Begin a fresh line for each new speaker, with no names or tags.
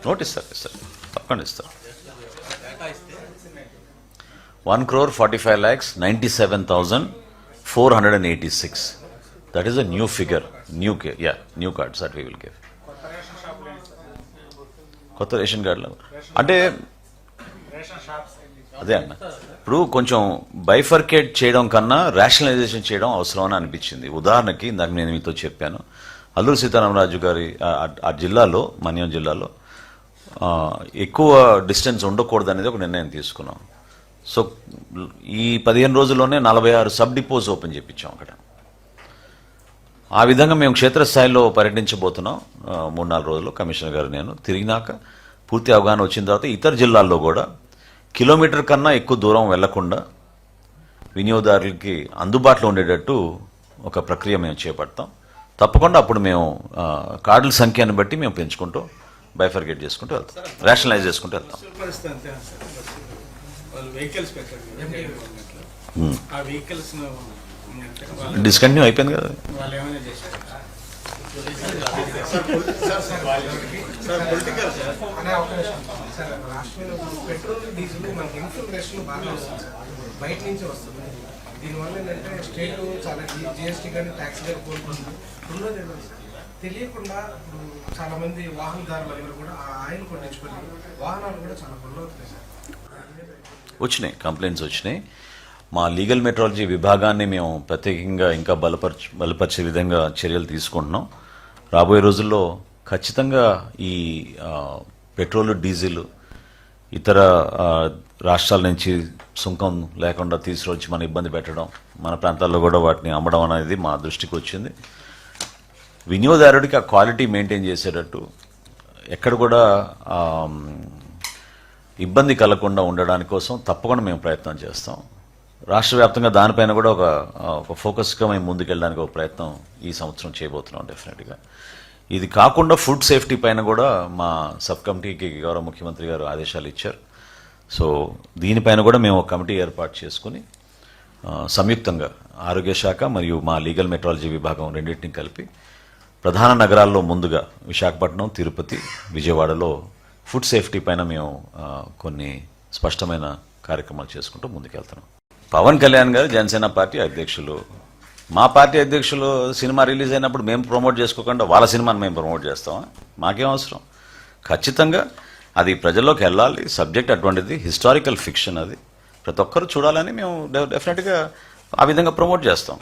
Note ఇస్తారు తప్పకుండా ఇస్తారు. 1,45,97,486. That is a new figure, new cards that we will give. కొత్త రేషన్ కార్డులు అంటే అదే అన్న, ఇప్పుడు కొంచెం బైఫర్కేట్ చేయడం కన్నా రేషనలైజేషన్ చేయడం అవసరం అని అనిపించింది. ఉదాహరణకి ఇందాక నేను మీతో చెప్పాను, అల్లూరు సీతారామరాజు గారి ఆ జిల్లాలో, మన్యం జిల్లాలో ఎక్కువ డిస్టెన్స్ ఉండకూడదు అనేది ఒక నిర్ణయం తీసుకున్నాం. సో ఈ 15 రోజుల్లోనే 46 సబ్ డిపోస్ ఓపెన్ చేయించాం అక్కడ. ఆ విధంగా మేము క్షేత్రస్థాయిలో పర్యటించబోతున్నాం 3-4 రోజుల్లో. కమిషనర్ గారు నేను తిరిగినాక పూర్తి అవగాహన వచ్చిన తర్వాత ఇతర జిల్లాల్లో కూడా కిలోమీటర్ కన్నా ఎక్కువ దూరం వెళ్లకుండా వినియోగదారులకి అందుబాటులో ఉండేటట్టు ఒక ప్రక్రియ మేము చేపడతాం. తప్పకుండా అప్పుడు మేము కార్డుల సంఖ్యను బట్టి మేము పెంచుకుంటూ బైఫర్గేట్ చేసుకుంటూ వెళ్తాం, రేషనలైజ్ చేసుకుంటూ వెళ్తాం. డిస్కంటిన్యూ అయిపోయింది కదా.
పెట్రోల్ డీజిల్ మనకి ఇన్ఫుల్ రేషన్ బాగా వస్తుంది సార్, బయట నుంచి వస్తుంది. దీనివల్ల ఏంటంటే స్టేట్ చాలా జిఎస్టీ కానీ ట్యాక్స్ కానీ కోరుకుంటుంది. రెండోది ఏంటంటే తెలియకుండా ఇప్పుడు చాలా మంది వాహనదారులందరూ కూడా ఆ ఆయిల్ కొట్టించుకొని వాహనాలు కూడా చాలా కొల్లవుతున్నాయి సార్.
వచ్చినాయి కంప్లైంట్స్ వచ్చినాయి. మా లీగల్ మెట్రాలజీ విభాగాన్ని మేము ప్రత్యేకంగా ఇంకా బలపరిచే విధంగా చర్యలు తీసుకుంటున్నాం. రాబోయే రోజుల్లో ఖచ్చితంగా ఈ పెట్రోల్, డీజిల్ ఇతర రాష్ట్రాల నుంచి సుంకం లేకుండా తీసుకొచ్చి మన ఇబ్బంది పెట్టడం, మన ప్రాంతాల్లో కూడా వాటిని అమ్మడం అనేది మా దృష్టికి వచ్చింది. వినియోగదారుడికి ఆ క్వాలిటీ మెయింటైన్ చేసేటట్టు ఎక్కడ కూడా ఇబ్బంది కలగకుండా ఉండడానికి కోసం తప్పకుండా మేము ప్రయత్నం చేస్తాం. రాష్ట్ర వ్యాప్తంగా దానిపైన కూడా ఒక ఫోకస్గా మేము ముందుకెళ్ళడానికి ఒక ప్రయత్నం ఈ సంవత్సరం చేయబోతున్నాం డెఫినెట్గా. ఇది కాకుండా ఫుడ్ సేఫ్టీ పైన కూడా మా సబ్ కమిటీకి గౌరవ ముఖ్యమంత్రి గారు ఆదేశాలు ఇచ్చారు. సో దీనిపైన కూడా మేము ఒక కమిటీ ఏర్పాటు చేసుకుని సంయుక్తంగా ఆరోగ్య శాఖ మరియు మా లీగల్ మెట్రాలజీ విభాగం రెండింటిని కలిపి ప్రధాన నగరాల్లో ముందుగా విశాఖపట్నం, తిరుపతి, విజయవాడలో ఫుడ్ సేఫ్టీ పైన మేము కొన్ని స్పష్టమైన కార్యక్రమాలు చేసుకుంటూ ముందుకెళ్తున్నాం. పవన్ కళ్యాణ్ గారు జనసేన పార్టీ అధ్యక్షులు. మా పార్టీ అధ్యక్షులు సినిమా రిలీజ్ అయినప్పుడు మేము ప్రమోట్ చేసుకోకుండా వాళ్ళ సినిమాని మేము ప్రమోట్ చేస్తామా? మాకేం అవసరం? ఖచ్చితంగా అది ప్రజల్లోకి వెళ్ళాలి. సబ్జెక్ట్ అటువంటిది, హిస్టారికల్ ఫిక్షన్, అది ప్రతి ఒక్కరు చూడాలని మేము డెఫినెట్గా ఆ విధంగా ప్రమోట్ చేస్తాం.